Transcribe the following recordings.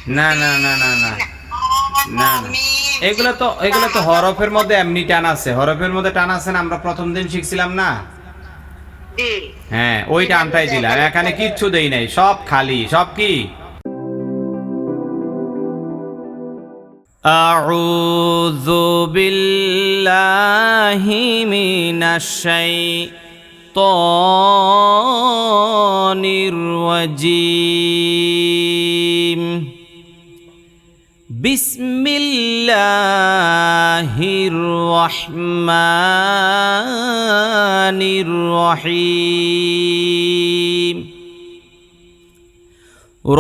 না না না না না না না, এগুলো তো হরফের মধ্যে এমনি টান আছে, হরফের মধ্যে টান আছে না, আমরা প্রথম দিন শিখছিলাম না। জি। হ্যাঁ, ওই টানটাই দিলাম, এখানে কিচ্ছু দেই নাই, সব খালি, সব কি। আউযু বিল্লাহি মিনাশ শাইতানির রাজীম। বিসমিল্লাহির রহমানির রহিম।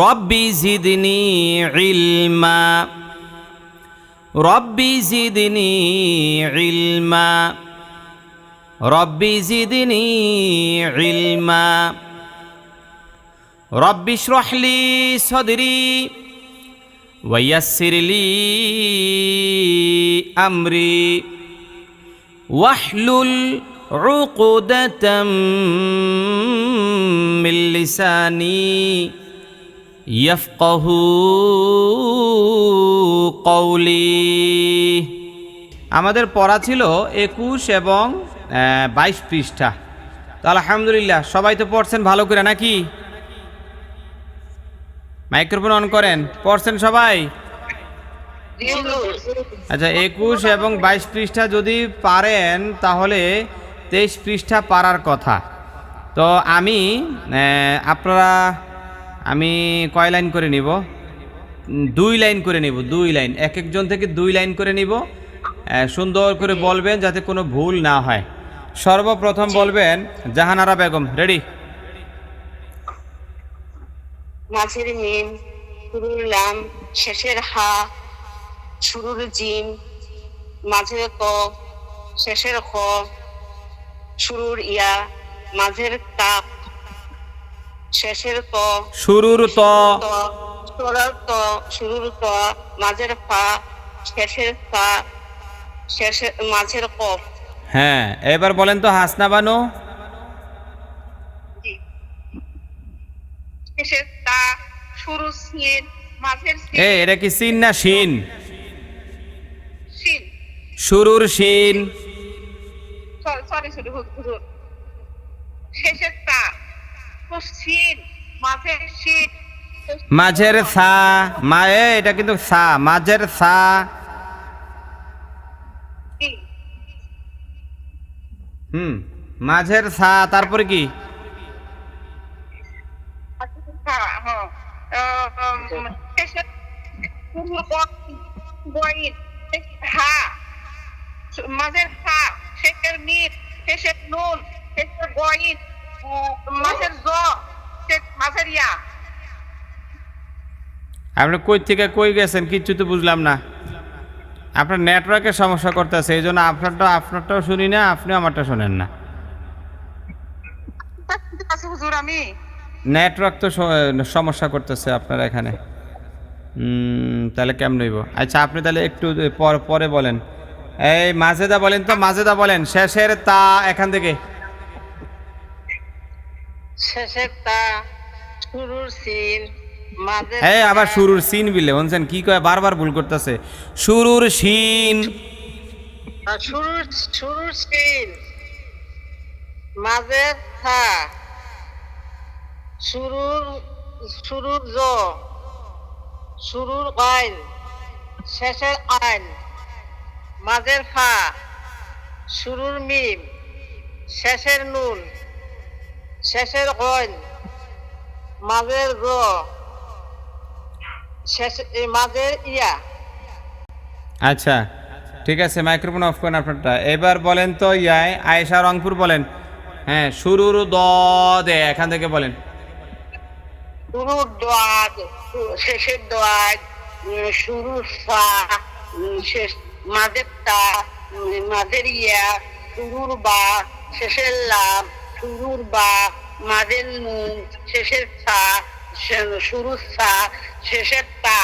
রব্বি জিদনি ইলমা, রব্বি জিদনি ইলমা, রব্বি জিদনি ইলমা। রব্বি ইশরাহ লি সাদরি ওয়াইয়াসসির লি আমরি ওয়াহলুল উকদাতাম মিন লিসানি ইয়াফকাহু কওলি। আমাদের পড়া ছিল 21 এবং 22 পৃষ্ঠা। তো আলহামদুলিল্লাহ সবাই তো পড়ছেন ভালো করে নাকি? মাইক্রোফোন অন করেন, পড়ছেন সবাই? আচ্ছা, 21 এবং 22 পৃষ্ঠা যদি পারেন তাহলে 23 পৃষ্ঠা পারার কথা। তো আমি আমি কয় লাইন করে নিব? 2 লাইন করে নিব, 2 লাইন, এক একজন থেকে 2 লাইন করে নিব। সুন্দর করে বলবেন যাতে কোনো ভুল না হয়। সর্বপ্রথম বলবেন জাহানারা বেগম, রেডি? মাঝের মিম, শুরুর লাম, শেষের হা, শুরুর জিম, মাঝের ত, শেষের খ, শুরুর ইয়া, মাঝের তাপ, শেষের ত, শুরুর ত, শুরুর ত, মাঝের ফা, শেষের ফা, শেষের মাঝের কফ। হ্যাঁ, এবার বলেন তো হাসনা বানু। শেষের তা, শুরু সিন, মাঝের সিন। এটা কি সিন না শিন? সিন। শুরুর শিন। সরি হুজুর। শেষের তা, সিন, মাঝের সিন, মাঝের সা, এটা কিন্তু সা, মাঝের সা। মাঝের সা, তারপরে কি? শেষের হা, মাঝের হা, শেষের মিম, শেষের নুন, শেষের গইন, মাঝের জ, মাঝের ইয়া। আপনি কই থেকে কই গেছেন কিচ্ছু তো বুঝলাম না। আপনার নেটওয়ার্কের সমস্যা করতেছে, এই জন্য আপনারটাও শুনি না, আপনি আমারটা শোনেন না। হুজুর আমি নেটওয়ার্ক তো সমস্যা করতেছে আপনার এখানে। তাহলে কেমন হইব? আচ্ছা, আপনি তাহলে একটু পরে বলেন। এই মাজেদা বলেন তো, মাজেদা বলেন শেষের তা এখান থেকে। শেষের তা, শুরুর সিন, মাঝের এই আবার শুরুর সিন বিলে বলছেন, কি কয় বারবার ভুল করতেছে। শুরুর সিন, শুরুর সিন, মাঝের থা, শুরুর জ, শুরুর আইন, শেষের আইন, মাঝের ফা, শুরুর মিম, শেষের নুন, শেষের গইন, মাঝের জ, মাঝের ইয়া। আচ্ছা ঠিক আছে, মাইক্রোফোন অফ করেন আপনারটা। এবার বলেন তো আয়েশা রংপুর বলেন। হ্যাঁ, শুরুর দ দে এখান থেকে বলেন। শুরুর দোয়াদ, শেষের দোয়াদ, শুরুর সা, শেষ মাঝের তা, মাঝের ইয়া, শুরুর বা, শেষের লাম, শুরুর বা, মাঝের নুন, শেষের সা, শুরুর সা, শেষের তা।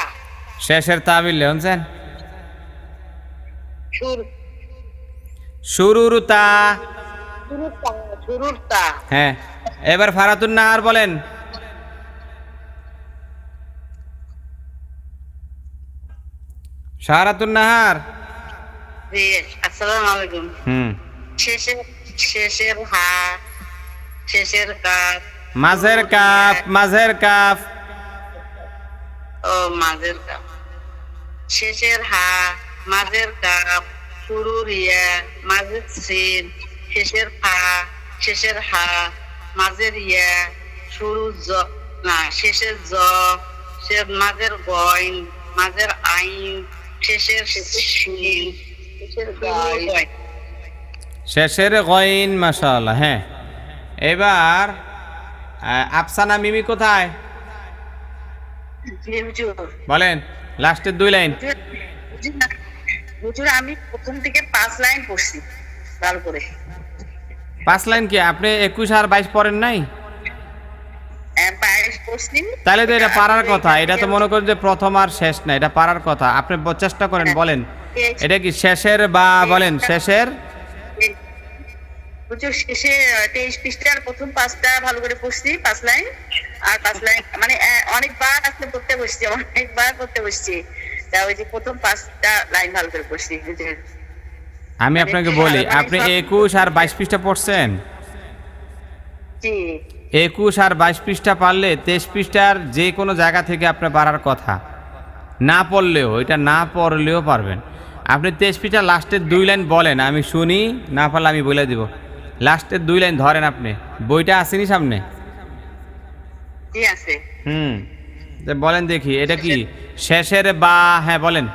শেষের তা বিললে শুনছেন? শুরুর তা, শুরুর তা। হ্যাঁ, এবার ফারাতুন নাহার বলেন। সাহারাতুন নাহার। জি, আসসালামু আলাইকুম। হুম। শেষের শেষের হা, শেষের কাপ, মাঝের কাপ, মাঝের কাপ। ও মাঝের কাপ, শেষের হা, মাঝের কাপ, শুরুর ইয়া, মাঝের সিন, শেষের ফা, শেষের হা, মাঝের ইয়া, শুরুর জ, না শেষের জ, মাঝের গইন, মাঝের আইন, শেষের শিন, শেষের গাইন। শেষের গইন, মাশাআল্লাহ। হ্যাঁ, এবার আফসানা মিমি কোথায় জি হুজুর। বলেন, লাস্টের 2 লাইন। হুজুর, আমি প্রথম থেকে 5 লাইন পড়ছি ভালো করে। 5 লাইন কি আপনি 21 আর 22 পড়েন নাই? 22 পড়ছি। তাহলে তো এটা পারার কথা। এটা তো মনে করেন যে প্রথম আর শেষ না, এটা পারার কথা। আপনি চেষ্টা করেন, বলেন এটা কি শেষের বা বলেন শেষের। হুজুর, শেষে 23 পৃষ্ঠার প্রথম 5টা ভালো করে পড়ছি, 5 লাইন। আর 5 লাইন মানে অনেকবার আসলে পড়তে বসছি, অনেকবার পড়তে বসছি। তা ওই যে প্রথম 5টা লাইন ভালো করে পড়ছি হুজুর। আমি আপনাকে বলি, আপনি 21 আর 22 পৃষ্ঠা পড়ছেন। জি 21 আর 22 পৃষ্ঠা পারলে 23 পৃষ্ঠার যে কোনো জায়গা থেকে আপনার পারার কথা। না পড়লেও, এটা না পড়লেও পারবেন আপনি। 23 পৃষ্ঠার লাস্টের 2 লাইন বলেন, আমি শুনি, না পারলে আমি বলে দিব। লাস্টের 2 লাইন ধরেন আপনি, বইটা আসেনি সামনে? জি আছে। হুম, তো বলেন দেখি এটা কি শেষের বা। হ্যাঁ বলেন।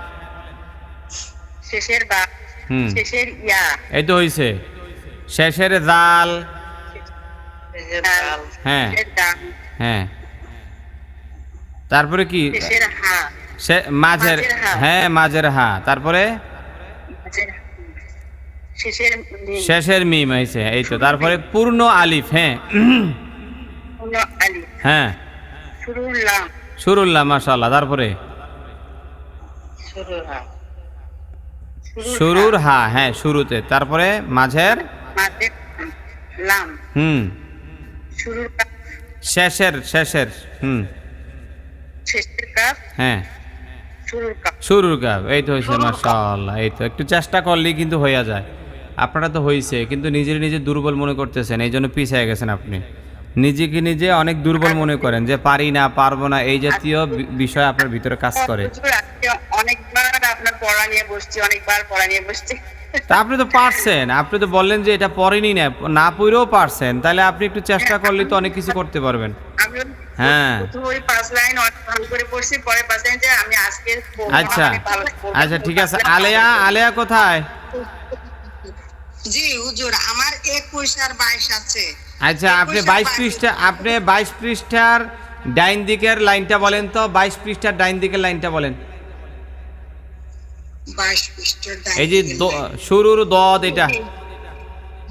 শেষের বা, হুম, শেষের ইয়া, এই তো হয়েছে। শেষের জাল। শেষের ডাল, হ্যাঁ শেষের ডাল, হ্যাঁ। তারপরে কি শেষের হা, মাঝের। মাঝের হা। হ্যাঁ মাঝের হা। তারপরে শেষের মিম, শেষের মিম হয়েছে, এই তো। তারপরে পূর্ণ আলিফ। হ্যাঁ পূর্ণ আলিফ, হ্যাঁ। শুরুর লাম, শুরুল্লাহ, মাশাআল্লাহ। তারপরে শুরুর হা, শুরুর হা। হ্যাঁ শুরুতে। তারপরে মাঝের। মাঝের লাম, হুম। শুরুর কাপ, শেষের শেষের। হুম। শেষের কাপ, হ্যাঁ শুরুর কাপ। শুরুর কাপ। এই তো হয়েছে, মাশাআল্লাহ। এই তো একটু চেষ্টা করলেই কিন্তু হয়ে যায়। আপনারা তো হয়েছে, কিন্তু নিজে দুর্বল মনে করতেছেন, এই জন্য পিছিয়ে গেছেন আপনি। নিজেকে নিজে অনেক দুর্বল মনে করেন যে পারি না, পারবো না, এই জাতীয় বিষয় আপনার ভিতরে কাজ করে। হুজুর, আজকে অনেকবার আপনার পড়া নিয়ে বসছি, অনেকবার পড়া নিয়ে বসছি। তা আপনি তো পারছেন, আপনি তো বললেন যে এটা পড়েনি, না না পড়েও পারছেন, তাহলে আপনি একটু চেষ্টা করলে তো অনেক কিছু করতে পারবেন। আমি হ্যাঁ। প্রথম ওই 5 লাইন অনেক ভালো করে পড়ছি, পরে 5 লাইন যে আমি আজকে পড়বো, আচ্ছা আমি ভালো পড়বো। আচ্ছা, ঠিক আছে। আলেয়া, আলেয়া কোথায়? জি হুজুর, আমার 21 আর 22 আছে। আচ্ছা, আপনি 22 পৃষ্ঠা, আপনি 22 পৃষ্ঠার ডাইন দিকের লাইনটা বলেন তো। 22 পৃষ্ঠার ডাইন দিকের লাইনটা বলেন। 22 পৃষ্ঠার ডান এই যে দিকের লাইন। শুরুর দদ, এটা।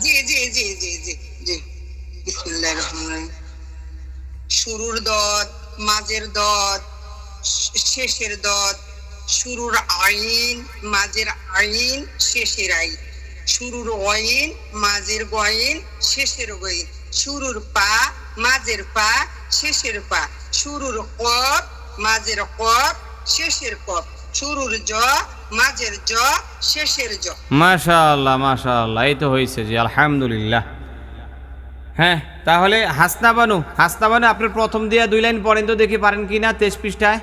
জি জি জি জি জি জি। বিসমিল্লাহির রহমানির রহিম। শুরুর দদ, মাঝের দদ, শেষের দদ, শুরুর আইন, মাঝের আইন, শেষের আইন, শুরুর অইন, মাঝের গইন, শেষের গইন, শুরুর পা, মাঝের পা, শেষের পা, শুরুর কফ, মাঝের কফ, শেষের কফ, শুরুর জ, মাঝের জ, শেষের জ। মাশাআল্লাহ মাশাআল্লাহ, এই তো হয়েছে। জি আলহামদুলিল্লাহ। হ্যাঁ, তাহলে হাসনা বানু, হাসনা বানু আপনার প্রথম দিয়া 2 লাইন পড়েন তো দেখি পারেন কিনা 23 পৃষ্ঠায়।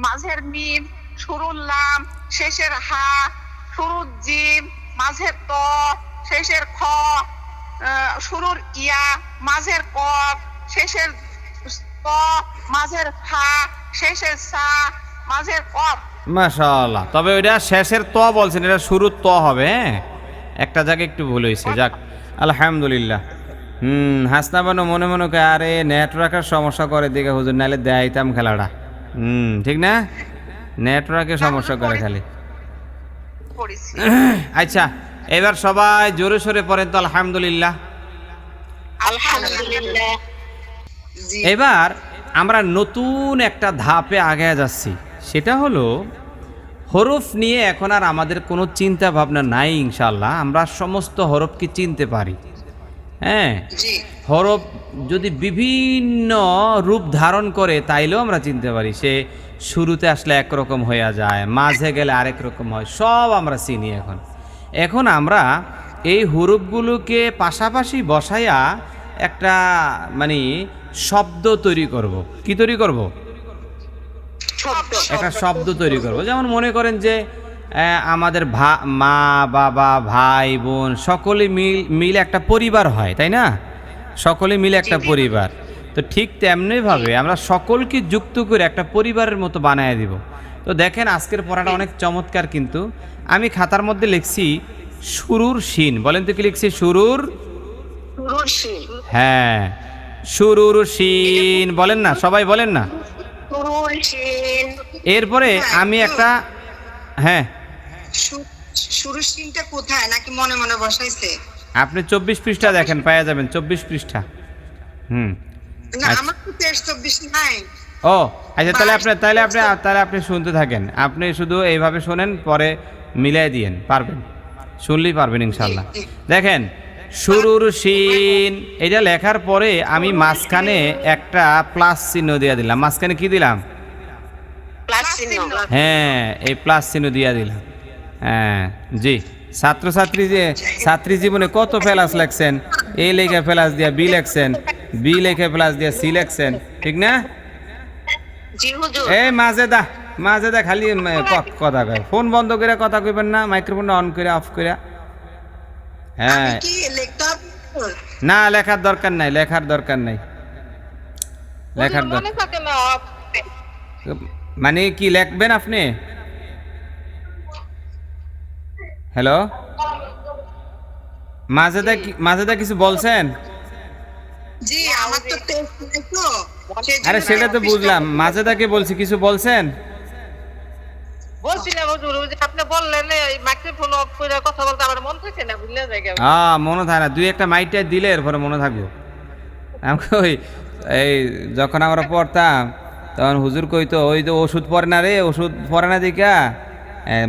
মাঝের মিম, শুরুর লাম, শেষের হা, শুরুর জিম, মাঝের ত, শেষের খ, শুরুর ইয়া, মাঝের কফ, শেষের ত, মাঝের খা, শেষের সা, মাঝের কফ। মাশাআল্লাহ। তবে ওইটা শেষের ত বলছেন, এটা শুরুর ত হবে। হ্যাঁ, একটা জায়গায় একটু ভুল হয়েছে। যাক আলহামদুলিল্লাহ। হাসনা বানু মনে মনে করে আরে নেটওয়ার্কের সমস্যা করে দিকে হুজুর, নাহলে দেখাইতাম খেলাটা। ঠিক না, নেটওয়ার্কের সমস্যা করে খালি। পড়েছি। আচ্ছা, এবার সবাই জোরে সোরে পড়েন তো আলহামদুলিল্লাহ। আলহামদুলিল্লাহ। জি এবার আমরা নতুন একটা ধাপে আগে যাচ্ছি, সেটা হলো হরফ নিয়ে এখন আর আমাদের কোনো চিন্তা ভাবনা নাই। ইনশাআল্লাহ আমরা সমস্ত হরফকে চিনতে পারি। হ্যাঁ, জি হরফ যদি বিভিন্ন রূপ ধারণ করে তাইলেও আমরা চিনতে পারি। সে শুরুতে আসলে একরকম হয়ে যায়, মাঝে গেলে আরেক রকম হয়, সব আমরা চিনি। এখন আমরা এই হরফগুলোকে পাশাপাশি বসাইয়া একটা মানে শব্দ তৈরি করব। কি তৈরি করব? একটা শব্দ তৈরি করব। যেমন মনে করেন যে আমাদের মা বাবা ভাই বোন সকলে মিলে একটা পরিবার হয়, তাই না? সকলে মিলে একটা পরিবার। তো ঠিক তেমনিভাবে আমরা সকলকে যুক্ত করে একটা পরিবারের মতো বানায় দিব। তো দেখেন আজকের পড়াটা অনেক চমৎকার। কিন্তু আমি খাতার মধ্যে লিখছি শুরুর শিন। বলেন তো কি লিখছি? শুরুর, হ্যাঁ, শুরুর শিন। বলেন না, সবাই বলেন না। এরপরে আমি একটা, হ্যাঁ, শুরুর সিনটা কোথায়, নাকি মনে মনে বসাইছে? আপনি 24 পৃষ্ঠা দেখেন, পাওয়া যাবেন 24 পৃষ্ঠা। না, আচ্ছা। আমার তো 23-24 নাই। ও আচ্ছা, তাহলে আপনি শুনতে থাকেন। আপনি শুধু এইভাবে শোনেন, পরে মিলাই দিয়েন, পারবেন, শুনলেই পারবেন ইনশাল্লাহ। দেখেন শুরুর শিন, এটা লেখার পরে আমি মাঝখানে একটা প্লাস চিহ্ন দিয়ে দিলাম। মাঝখানে কি দিলাম? হ্যাঁ, এই প্লাস চিহ্ন দিয়ে দিলাম। হ্যাঁ জি, ছাত্রী জীবনে কত প্লাস লেখছেন? এ লেখে প্লাস দিয়া বি লেখছেন, বি লেখে প্লাস দিয়া সি লেখছেন, ঠিক না? এই মাঝে দা খালি কথা কয়। ফোন বন্ধ করে কথা কইবেন না, মাইক্রোফোন অন করে অফ করে। হ্যাঁ, কি লিখতে হবে? না, লেখার দরকার নাই, লেখার দরকার নাই। মনে থাকে না। মানে কি লিখবেন আপনি? হ্যালো, মাঝেদা কিছু বলছেন? জি, আমার তো টেস্ট নাই তো। আরে সেটা তো বুঝলাম, মাঝেদাকে বলছি, কিছু বলছেন? বলছি না হুজুর, ওই যে আপনি বললেন এই মাইক্রোফোন অফ করে কথা বলতে আমার মন থাকে না, ভুলে যায়। মনে থাকে না, দুই একটা মাইকটা দিলে এরপরে মনে থাকবো। আমাকে ওই এই যখন আমরা পড়তাম তখন হুজুর কইতো, ওই তো ওষুধ পড়ে না রে, ওষুধ পড়ে না দিকা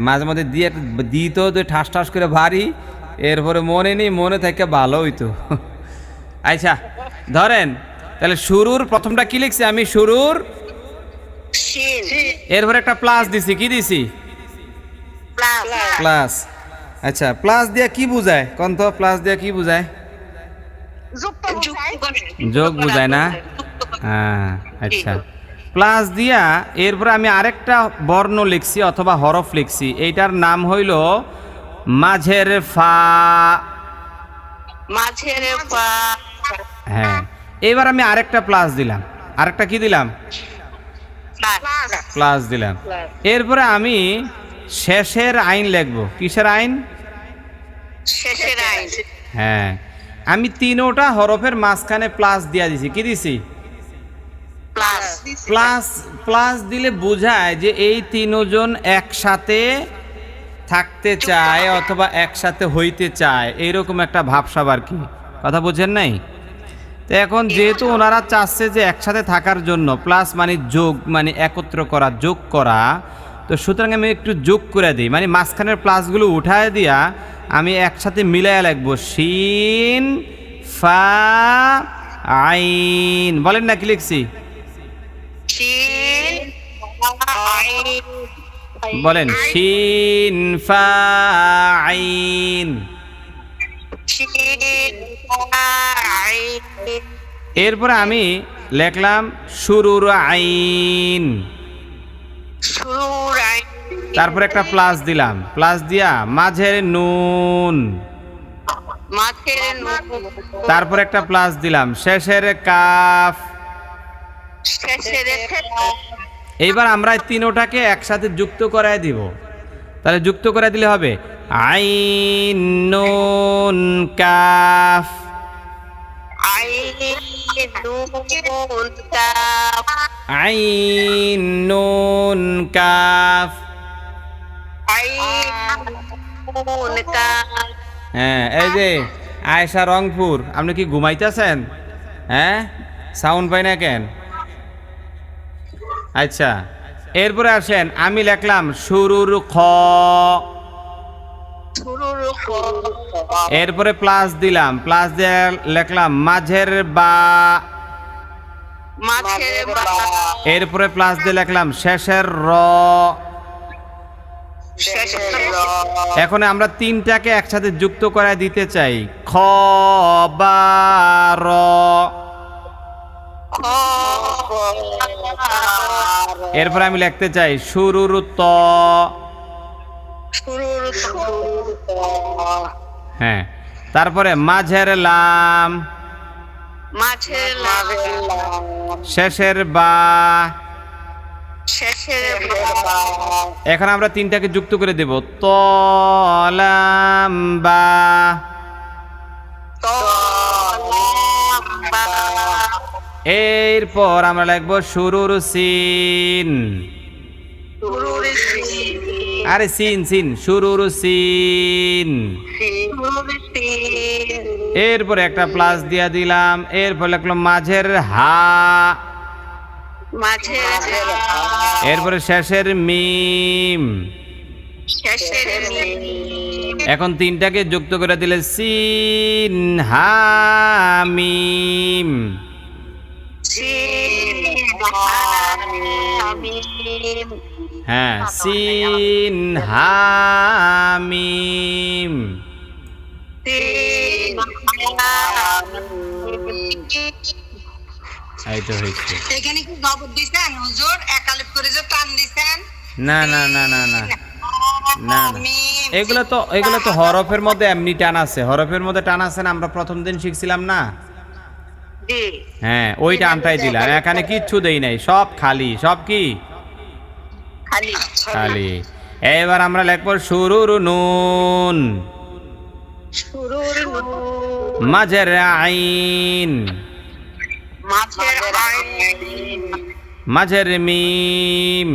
মাঝে মধ্যে দিয়ে দিত, তুই ঠাস ঠাস করে ভারী, এরপরে মনে নেই, মনে থেকে ভালো হইতো। আচ্ছা ধরেন, তাহলে শুরুর প্রথমটা কি লিখছি আমি? শুরুর, এরপরে একটা প্লাস দিছি। কি দিছি? প্লাস। আচ্ছা, প্লাস দিয়া কি বুঝায়? কোন তো প্লাস দিয়া কি বুঝায়? যোগ বুঝায় না? হ্যাঁ, আচ্ছা। প্লাস দিয়া এরপরে আমি আরেকটা বর্ণ লিখছি অথবা হরফ লিখছি, এইটার নাম হইল মাঝের ফা। হ্যাঁ, এবার আমি আরেকটা প্লাস দিলাম। আরেকটা কি দিলাম? প্লাস দিলাম। এরপরে আমি শেষের আইন লিখবো। কিসের আইন? হ্যাঁ, আমি তিনোটা হরফের মাঝখানে প্লাস দিয়া দিছি। কি দিছি? প্লাস দিলে বোঝায় যে এই তিনজন একসাথে থাকতে চায় অথবা একসাথে হইতে চায়, এইরকম একটা ভাবসাব আর কি। কথা বুঝেন নাই? তো এখন যেহেতু ওনারা চাচ্ছে যে একসাথে থাকার জন্য, প্লাস মানে যোগ, মানে একত্র করা, যোগ করা, তো সুতরাং আমি একটু যোগ করে দিই, মানে মাঝখানের প্লাসগুলো উঠায় দিয়া আমি একসাথে মিলাইয়া লিখবো শিন ফা আইন। বলেন না, কি লিখছি? বলেন শিন ফা আইন। এরপরে আমি লিখলাম শুরুর আইন। তারপরে একটা প্লাস দিলাম, প্লাস দিয়া মাঝের নুন। তারপরে একটা প্লাস দিলাম শেষের কাফ। এইবার আমরা তিনোটাকে একসাথে যুক্ত করায় দিব। তাহলে যুক্ত করে দিলে হবে আইন নুন কাফ। আইন নুন কাফ। হ্যাঁ, এই যে আয়েশা রংপুর, আপনি কি ঘুমাইতেছেন? হ্যাঁ, সাউন্ড পাই না কেন? আচ্ছা, এরপরে আসেন, আমি লিখলাম শুরুর খ। এরপরে প্লাস দিলাম, প্লাস দিয়ে লিখলাম মাঝের বা, মাঝের বা, এরপরে প্লাস দিয়ে লিখলাম শেষের র। শেষের র। এখন আমরা তিনটাকে একসাথে যুক্ত করে দিতে চাই, খ বা র। খ, এরপরে আমি লিখতে চাই শুরুর ত। শুরুর ত, হ্যাঁ, তারপরে মাঝের লাম, মাঝের লাম, শেষের বা। শেষের বা। এখন আমরা তিনটাকে যুক্ত করে দেব, ত লাম বা। ত, লাম, বা। এরপর আমরা লিখবো শুরুর সিন। শুরুর সিন, আরে সিন সিন, শুরুর সিন। শুরুর সিন। এরপরে একটা প্লাস দিয়া দিলাম, এরপর লিখলাম মাঝের হা, মাঝের হা, এরপরে শেষের মিম। শেষের মিম। এখন তিনটাকে যুক্ত করে দিলে সিন হা মিম। সিন, হা, মিম। হ্যাঁ, সিন হা মিম। সিন, হা, মিম। এই তো হয়েছে। এখানে কি জবর দিছেন হুজুর? একালিফ করে যে টান দিছেন? না না না না না না, মিম। এগুলো তো হরফের মধ্যে এমনি টান আছে, হরফের মধ্যে টান আছে না, আমরা প্রথম দিন শিখছিলাম না। জি। হ্যাঁ, ওই টানটাই দিলাম, এখানে কিচ্ছু দেই নাই, সব খালি, সব কি খালি। খালি। এবার আমরা লিখবো শুরুর নুন, শুরুর নুন, মাঝের আইন, মাঝের আইন, মাঝের মিম,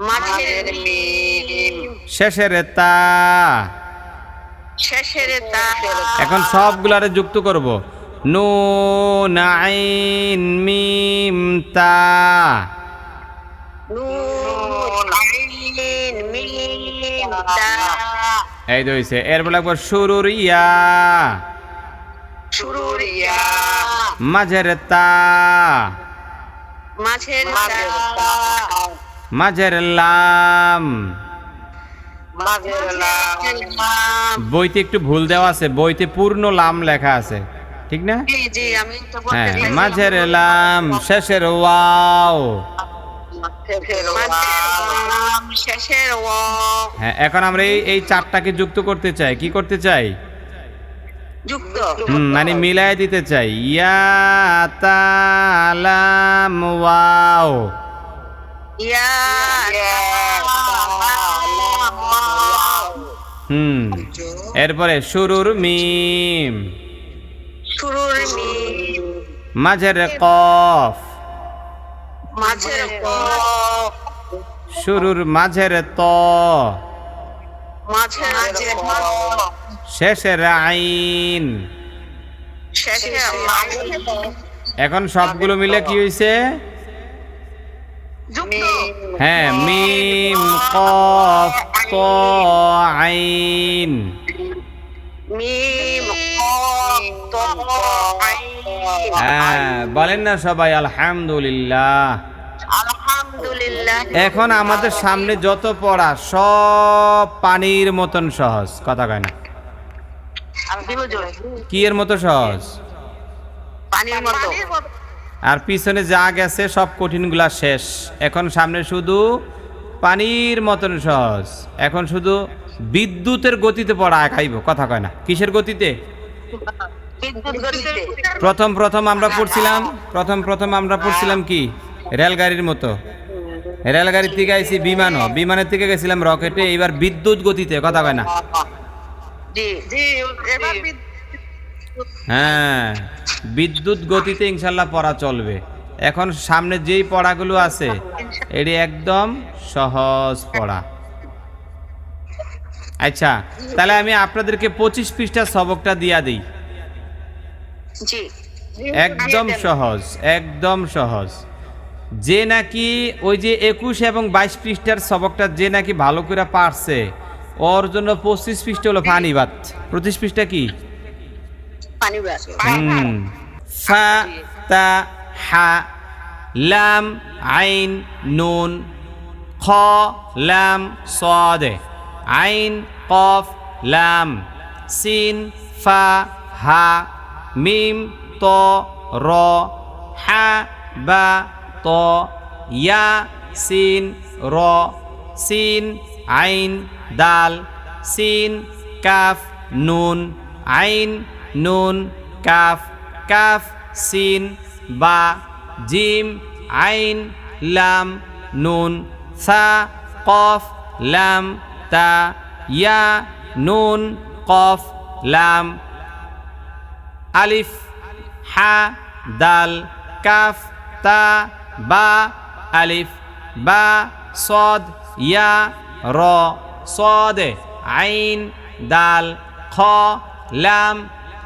মাঝের মিম, শেষের তা। শেষের তা। এখন সবগুলারে যুক্ত করব, নুন আইন মিম তা। নুন, আইন, মিম, তা। এই তো হইছে। এরপর লাগবো শুরুর ইয়া, শুরুর ইয়া, মাঝের তা, মাঝের তা, মাঝের লাম। মাঝের লাম। বইতে একটু ভুল দেওয়া আছে, বইতে পূর্ণ লাম লেখা আছে, ঠিক না? জি জি, আমি তো বলতে হ্যাঁ, চাইছি। মাঝের লাম, শেষের ওয়াও। মাঝের লাম, শেষের ওয়াও। হ্যাঁ, এখন আমরা এই চারটাকে যুক্ত করতে চাই, কি করতে চাই? যুক্ত। মানে মিলায় দিতে চাই, ইয়া তা লাম ওয়াও। ইয়া, লাম, ওয়াও। এরপরে শুরুর মিম, শুরুর মিম, মাঝের কফ, মাঝের কফ, শুরুর মাঝের ত, মাঝের কফ, শেষের আইন। শেষের আইন। এখন সবগুলো মিলে কি হয়েছে? যুক্ত। হ্যাঁ, মিম কফ ত আইন। মিম, কফ, ত, আইন। হ্যাঁ, বলেন না সবাই আলহামদুলিল্লাহ। আলহামদুলিল্লাহ। এখন আমাদের সামনে যত পড়া সব পানির মতন সহজ, কথা কয় না। কি এর মতো সহজ? পানির মতো। আর পিছনে যা গেছে সব কঠিনগুলা শেষ, এখন সামনে শুধু পানির মতন সহজ। এখন শুধু বিদ্যুতের গতিতে পড়া আঁকাইব, কথা কয় না। কিসের গতিতে? বিদ্যুৎ গতিতে। প্রথম আমরা পড়ছিলাম কি? রেলগাড়ির মতো। রেলগাড়ির থেকে আইছি বিমানও, বিমানের থেকে গেছিলাম রকেটে, এবার বিদ্যুৎ গতিতে, কথা কয় না। জি জি, এবার হ্যাঁ, বিদ্যুৎ গতিতে ইনশাল্লাহ পড়া চলবে। এখন সামনে যেই পড়াগুলো আছে এটি একদম সহজ পড়া। আচ্ছা, তাহলে আমি আপনাদেরকে 25 পৃষ্ঠার সবকটা দিয়া দিই। জি, একদম সহজ, একদম সহজ। যে নাকি ওই যে 21 এবং 22 পৃষ্ঠার সবকটা যে নাকি ভালো করে পারছে, ওর জন্য 25 পৃষ্ঠা হলো ফানিবাত। 25 পৃষ্ঠা কি? পানি ব্রাশ ফা তা হা লাম আইন নুন খ লাম صاد আইন কফ লাম সিন ফা হা মিম ত র হা বা ত ইয়া সিন র সিন আইন দাল সিন কাফ নুন আইন নুন কাফ কাফ সিন বা জিম আইন লাম নুন সা কফ লাম তা ইয়া নুন কফ লাম আলিফ হা দাল কাফ তা বা আলিফ বা صاد ইয়া র صاد আইন দাল খ লাম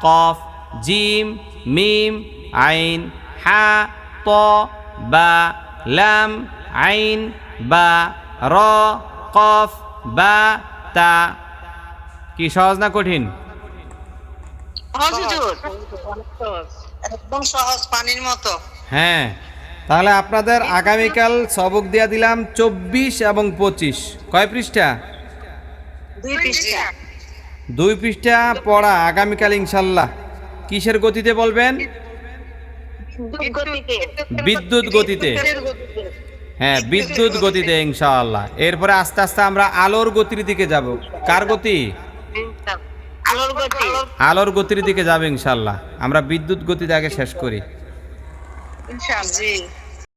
কফ জিম মিম আইন হা ত বা লাম আইন বা র কফ বা তা। কি সহজ না কঠিন? হুজুর একদম সহজ, পানির মতো। হ্যাঁ, তাহলে আপনাদের আগামীকাল সবক দিয়া দিলাম 24 এবং 25। কয় পৃষ্ঠা? 2 পৃষ্ঠা। 2 পৃষ্ঠা পড়া আগামীকাল ইনশাল্লাহ। কিসের গতিতে বলবেন? বিদ্যুৎ গতিতে। হ্যাঁ, বিদ্যুৎ গতিতে ইনশাআল্লাহ। এরপরে আস্তে আস্তে আমরা আলোর গতির দিকে যাব। কার গতি? আলোর গতি। আলোর গতির দিকে যাবে ইনশাআল্লাহ। আমরা বিদ্যুৎ গতিতে আগে শেষ করি। ইনশাআল্লাহ। জি।